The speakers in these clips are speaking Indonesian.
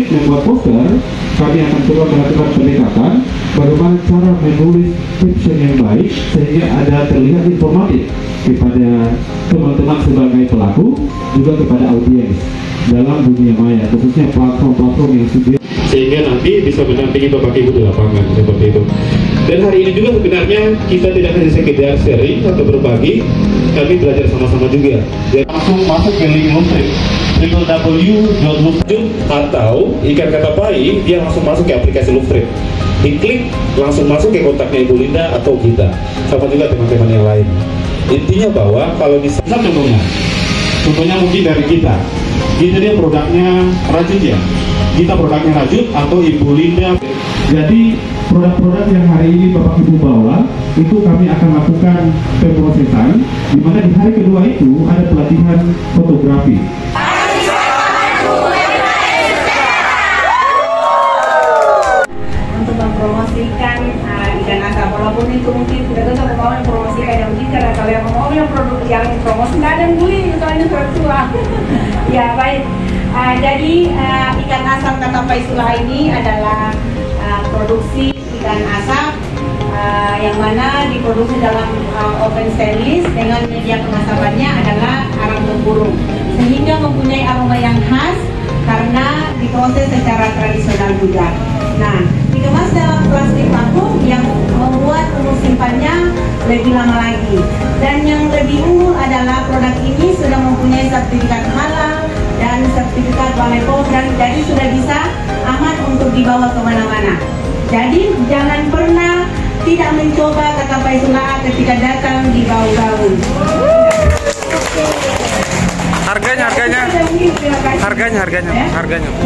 membuat poster, kami akan coba melakukan pendekatan bagaimana cara menulis caption yang baik sehingga ada terlihat informatif kepada teman-teman sebagai pelaku, juga kepada audiens dalam dunia maya, khususnya platform-platform yang sudah, sehingga nanti bisa mendampingi Bapak Ibu di lapangan seperti itu. Dan hari ini juga sebenarnya kita tidak hanya sekedar sharing atau berbagi, kami belajar sama-sama juga. Jadi langsung masuk ke link Lovetrip, www.lovetrip, atau ikan kata pai, dia langsung masuk ke aplikasi Lovetrip. Diklik langsung masuk ke kontaknya Ibu Linda atau kita, sama juga teman-teman yang lain. Intinya bahwa kalau bisa contohnya mungkin dari kita dia produknya rajut ya, kita produknya rajut atau Ibu Linda. Jadi produk-produk yang hari ini Bapak Ibu bawa itu kami akan lakukan pemrosesan, di mana di hari kedua itu ada pelatihan fotografi. Untuk mempromosikan ikan asap, walaupun itu mungkin tidak tahu mau mempromosikan yang mungkin karena kalau yang mau yang produk yang promosi nggak ada beli, soalnya tertua. Ya baik. Jadi ikan asap kata pai Sula ini adalah produksi ikan asap yang mana diproduksi dalam oven stainless dengan media pengasapannya adalah arang tempurung, sehingga mempunyai aroma yang khas karena diproses secara tradisional juga. Nah, dikemas dalam plastik vakum yang membuat umur simpannya lebih lama lagi. Dan yang lebih unggul adalah produk ini sudah mempunyai sertifikat halal dan sertifikat Balai POM, dan jadi sudah bisa aman untuk dibawa kemana-mana. Jadi jangan pernah tidak mencoba kata pai Sula ketika datang di gaul-gaul. Harganya.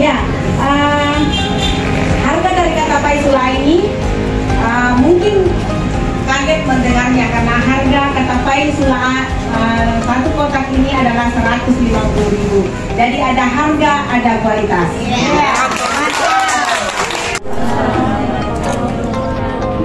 Ya, harga dari kata pai Sula ini mungkin kaget mendengarnya karena harga kata pai Sula satu kotak ini adalah 150.000. Jadi ada harga, ada kualitas.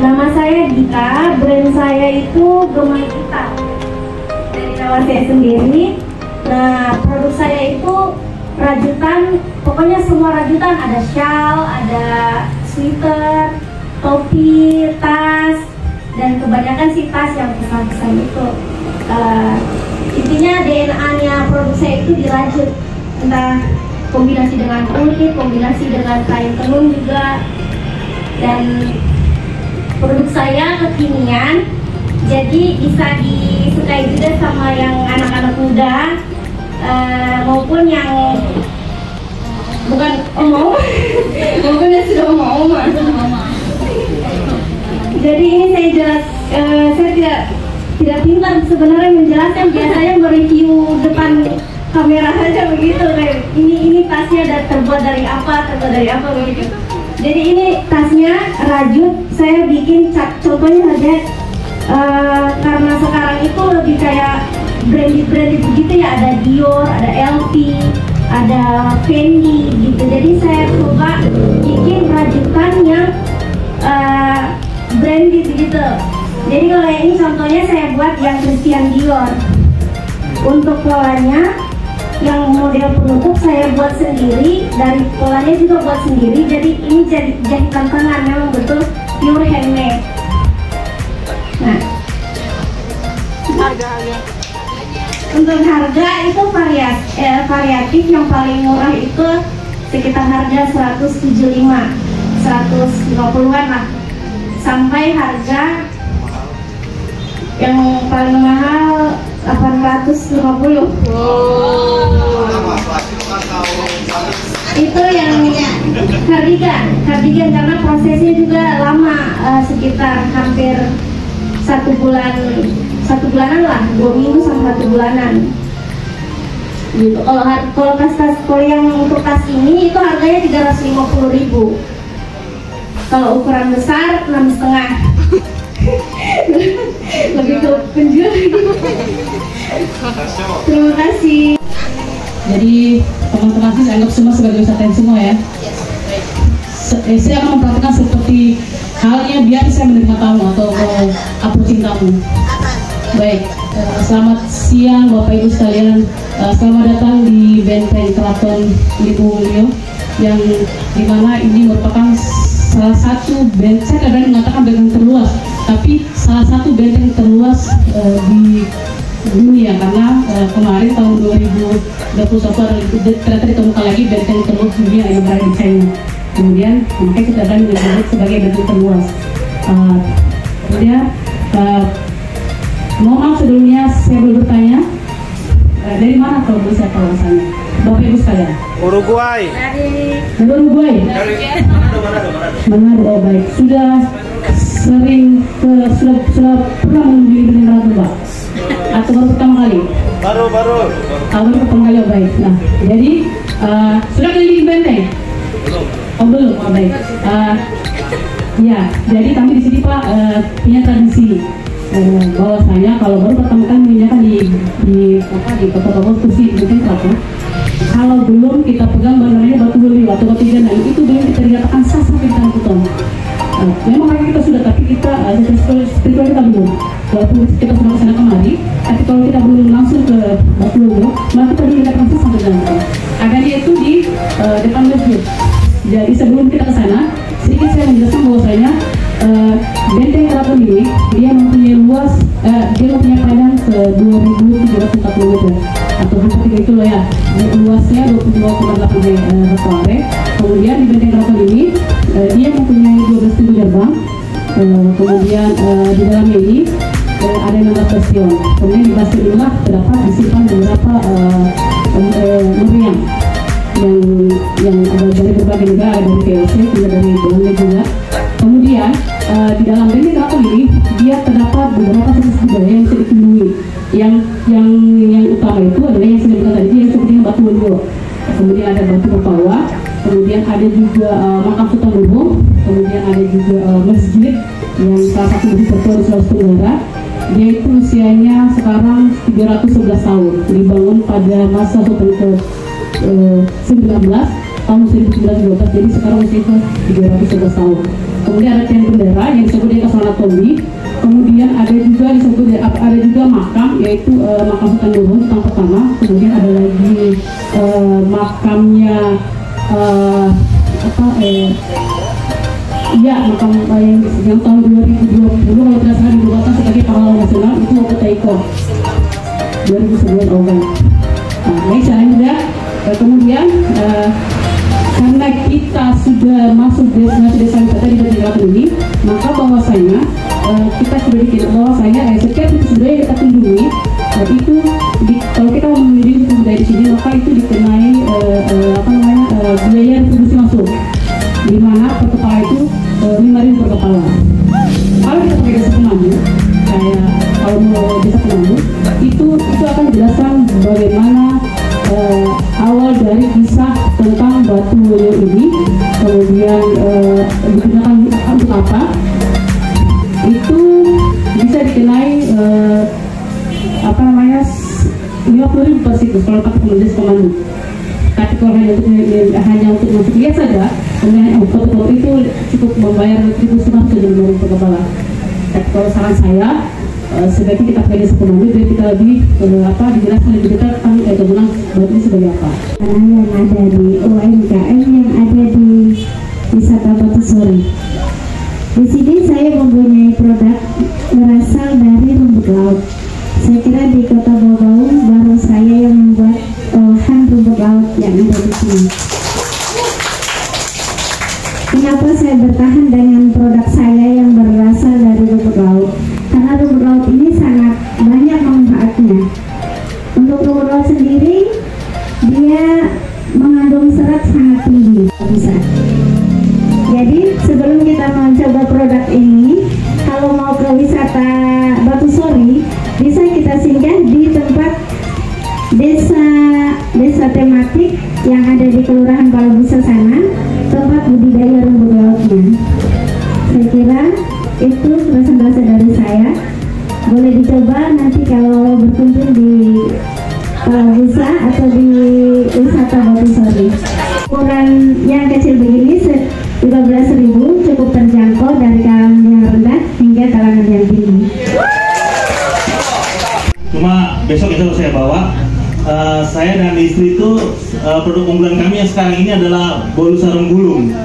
Nama saya Gita, brand saya itu Gemai Gita dari nama saya sendiri. Nah, produk saya itu rajutan, pokoknya semua rajutan, ada shawl, ada sweater, topi, tas, dan kebanyakan sih tas yang besar-besar itu. Intinya DNA-nya produk saya itu dirajut, entah kombinasi dengan kulit, kombinasi dengan kain tenun juga. Dan produk saya kekinian, jadi bisa disukai juga sama yang anak-anak muda maupun yang bukan maupun yang sudah mau. Jadi ini saya saya tidak pintar sebenarnya menjelaskan, biasanya mereview depan kamera saja begitu. Ini tasnya terbuat dari apa begitu. Jadi ini tasnya rajut, saya bikin contohnya saja karena sekarang itu lebih kayak branded begitu ya, ada Dior, ada LV, ada Fendi gitu. Jadi saya coba bikin rajutan yang branded gitu. Jadi kalau yang ini contohnya saya buat yang Christian Dior. Untuk polanya yang model penutup saya buat sendiri, dari polanya juga buat sendiri. Jadi ini jahitan tangan, memang betul pure handmade. Nah, untuk harga itu variatif. Yang paling murah itu sekitar harga 175, 150-an lah, sampai harga yang paling mahal 850. Itu yang kardigan karena prosesnya juga lama, sekitar hampir 1 bulanan lah, 2 minggu sampai 1 bulanan gitu. Kalau yang untuk tas ini itu harganya 350.000. Kalau ukuran besar 6,5. Lebih ke penjual. Terima kasih. Jadi teman-teman sih anggap semua sebagai wisatawan semua ya. Saya akan memperhatikan seperti halnya biar saya menerima tamu atau approaching tamu. Baik, selamat siang Bapak Ibu sekalian. Selamat datang di Benteng Keraton Ibu Mulyo. yang dimana ini merupakan salah satu benteng, saya kadang mengatakan benteng terluas, tapi salah satu benteng terluas di dunia, karena kemarin tahun 2021 ternyata ditemukan lagi benteng terluas dunia yang berada di China. Kemudian makanya kita akan disebut sebagai benteng terluas. Kemudian mohon maaf sebelumnya saya boleh bertanya, dari mana kalau boleh saya tahu asalnya? Bapak Ibu sekalian. Uruguay. Dari Uruguay. Manado. Baik. Sudah pernah mengunjungi benteng Ratu, Pak? Atau baru pertama kali? Baru. Baru pertama kali, baik. Nah, jadi sudah keliling benteng? Oh belum, baik. Ya, jadi kami di sini Pak punya tradisi bahwasanya kalau baru pertama kali menginjakan di kota-kota kursi benteng Ratu, kalau belum kita pegang namanya batu beli atau batu jana, itu belum kita dikatakan sah sampai di tangan kita. Memang kaki kita sudah, tapi kita spiritual kita belum. Walaupun kita sudah kesana kemari, tapi kalau kita belum langsung ke batu beli, maka kita belum dikatakan sah sampai di tangan kita. Adanya itu di depan masjid. Jadi sebelum kita ke sana, sedikit saya menjelaskan bahwasanya benteng Keraton ini dia mempunyai luas, dia mempunyai panjang ke 2.740 meter atau hampir 3 kilo ya. Luasnya 22,8 hektare. Kemudian di benteng Keraton ini dia mempunyai 12 pintu gerbang. Kemudian di dalamnya ini ada 16 bastion. Kemudian di bastion inilah terdapat disimpan beberapa meriam yang ada dari berbagai negara, dari VOC, juga dari Belanda juga. Kemudian di dalam benteng Keraton ini dia terdapat beberapa situs budaya yang bisa dikunjungi. Yang utama itu adalah yang saya sebutkan tadi, yang seperti batu Wonjo. Kemudian ada batu Berpawa, kemudian ada juga makam Sultan Gubong, kemudian ada juga masjid yang salah satu masjid tertua di Sulawesi Tenggara. Dia itu usianya sekarang 311 tahun, dibangun pada masa Sultan ke-19 tahun 1912, jadi sekarang usianya 311 tahun. Kemudian ada tiang bendera yang disebut dengan Kasana Tombi. Kemudian ada juga makam, yaitu makam Sultan Gubong yang pertama. Kemudian ada lagi makamnya makam yang tahun 2020 kalau tidak salah dibuatkan sebagai pahlawan nasional, itu waktu Taiko 2009 Ogan. Baik, saya juga kemudian karena kita sudah masuk destinasi desa wisata di benteng Keraton ini, maka bahwasanya kita sudah dikira bahwasanya setiap situs budaya yang kita kunjungi itu kalau kita mengunjungi situs budaya di sini, maka itu dikenai biaya distribusi masuk, di mana per kepala itu 5.000 per kepala. Kalau kita pakai desa pemandu, kayak kalau mau desa pemandu, itu akan dijelaskan bagaimana awal dari kisah tentang batu Wonjo ini, kemudian digunakan untuk apa, itu bisa dikenai 50.000 per situs kalau pakai penulis pemandu. Tapi kalau hanya untuk masuk lihat saja, kemudian foto-foto itu cukup membayar 1.500 per kepala. Tapi kalau saran saya, sebaiknya kita pakai desa pemandu biar kita lebih dijelaskan lebih dekat tentang kegunaan batu ini sebagai apa. Yang ada di UMKM yang ada di wisata Batu Sori. Di sini saya mempunyai produk berasal dari rumput laut. Saya kira di Kota Bau baru saya yang membuat olahan rumput laut yang ada di sini. Kenapa saya bertahan dengan produk saya yang berasal dari rumput laut? Karena rumput laut ini sangat banyak manfaatnya. Untuk rumput laut sendiri, dia mengandung serat sangat tinggi. Bisa. Jadi sebelum kita mencoba produk ini, kalau mau ke wisata Batu Sori, bisa kita singgah di tempat desa tematik yang ada di Kelurahan Palabusa sana, tempat budidaya rumput lautnya. Saya kira itu presentasi dari saya. Boleh dicoba nanti kalau berkunjung di Palabusa atau di wisata Batu Sori. Ukuran yang kecil begini 15.000 cukup terjangkau dari kalangan yang rendah hingga kalangan yang tinggi. Cuma besok itu saya bawa, saya dan istri itu produk unggulan kami yang sekarang ini adalah bolu sarung gulung.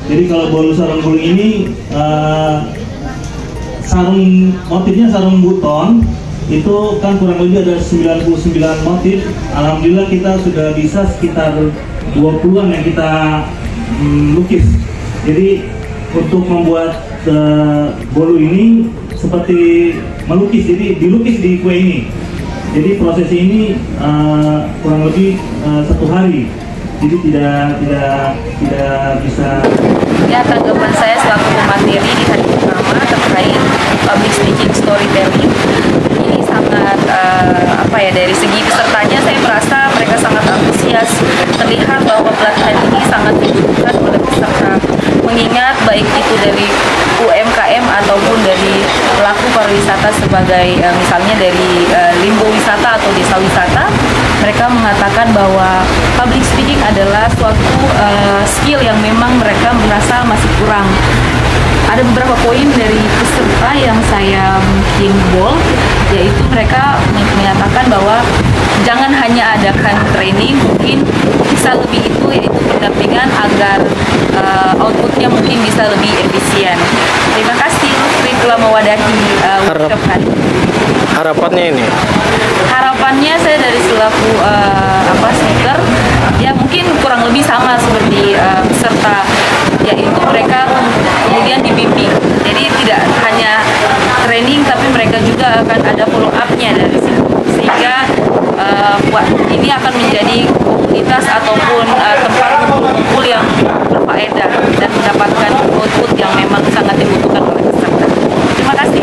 Jadi kalau bolu sarung gulung ini motifnya sarung buton, itu kan kurang lebih ada 99 motif. Alhamdulillah kita sudah bisa sekitar 20-an yang kita lukis. Jadi untuk membuat bolu ini seperti melukis, jadi dilukis di kue ini. Jadi proses ini kurang lebih 1 hari. Jadi tidak bisa. Ya, tanggapan saya selaku pemateri di hari pertama terkait public speaking storytelling ini sangat dari segi pesertanya saya merasa mereka sangat antusias. Terlihat bahwa pelatihan ini sangat dibutuhkan oleh peserta, mengingat baik itu dari UMKM ataupun dari pelaku pariwisata sebagai misalnya dari limbo wisata atau desa wisata. Mereka mengatakan bahwa public speaking adalah suatu skill yang memang mereka merasa masih kurang. Ada beberapa poin dari peserta yang saya mungkin bold, yaitu mereka menyatakan bahwa jangan hanya adakan training, mungkin bisa lebih itu, yaitu pendampingan agar outputnya mungkin bisa lebih efisien. Terima kasih Lutfi telah mewadahi workshop kali. Harapannya ini? Harapannya saya dari selaku speaker, ya mungkin kurang lebih sama seperti peserta, yaitu mereka kemudian dibimbing. Jadi tidak hanya training, tapi mereka juga akan ada follow up-nya dari situ, sehingga ini akan menjadi komunitas ataupun tempat kumpul yang berfaedah dan mendapatkan output yang memang sangat dibutuhkan oleh peserta. Terima kasih.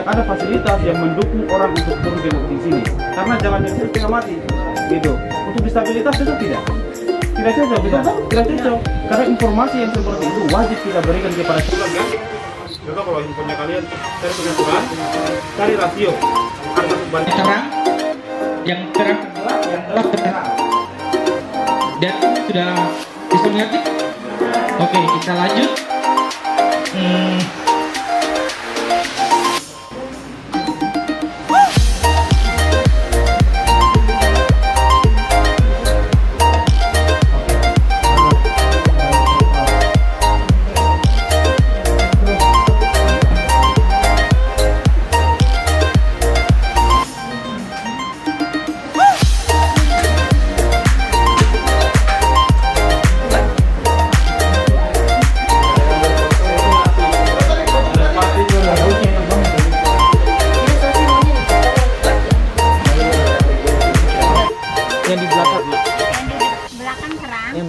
Ada fasilitas yang mendukung orang untuk turun ke sini, karena jalannya itu setengah mati, gitu. Untuk disabilitas itu tidak cocok, tidak cocok, karena informasi yang seperti itu wajib kita berikan kepada keluarga. Coba kalau infonya kalian cari pengaturan, cari rasio, terang, yang terang gelap, yang gelap terang. Dan sudah bisa mengerti? Oke, kita lanjut. Yang di belakang terang, yang belakang terang, yang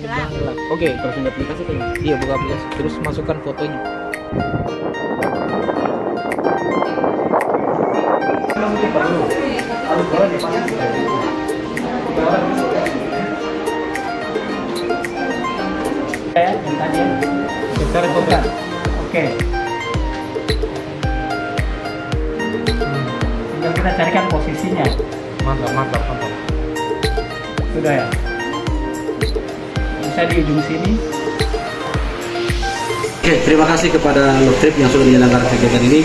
gelap. gelap. Oke, terus di aplikasi kan? Iya, buka aplikasi. Terus masukkan fotonya. Oke. Tinggal kita carikan posisinya. Mantap. Sudah ya. Bisa di ujung sini. Oke, terima kasih kepada Luftrip yang sudah menyelenggarakan kegiatan ini.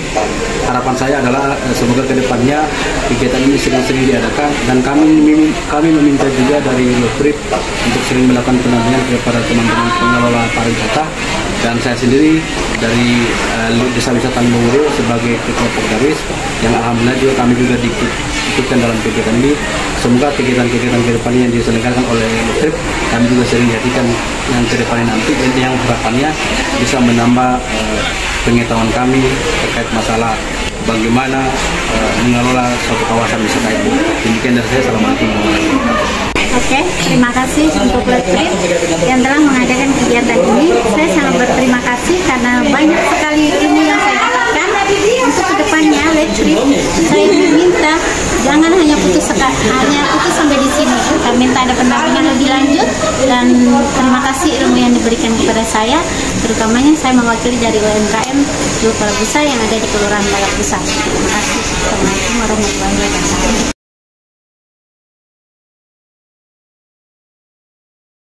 Harapan saya adalah semoga kedepannya kegiatan ini sering-sering diadakan, dan kami meminta juga dari Luftrip untuk sering melakukan pendampingan kepada teman-teman pengelola pariwisata, dan saya sendiri dari Desa Wisata Limbowuryo sebagai ketua Pokdaris yang alhamdulillah juga kami juga diikutkan dalam kegiatan ini. Semoga kegiatan-kegiatan kedepannya yang diselenggarakan oleh Luftrip kami juga sering dihadirkan yang kedepannya nanti, dan yang harapannya bisa menambah pengetahuan kami terkait masalah bagaimana mengelola suatu kawasan wisata itu. Demikian dari saya. Assalamualaikum warahmatullahi wabarakatuh. Oke, terima kasih untuk Lutfi yang telah mengadakan kegiatan ini. Saya sangat berterima kasih karena banyak sekali ilmu yang saya dapatkan. Untuk kedepannya, Lutfi, saya meminta jangan hanya putus hanya itu sampai di sini. Kami minta ada pendampingan lebih lanjut, dan terima kasih ilmu yang diberikan kepada saya, terutamanya saya mewakili dari UMKM Dulu Palabusa yang ada di Kelurahan Palabusa. Terima kasih. Assalamualaikum warahmatullahi wabarakatuh.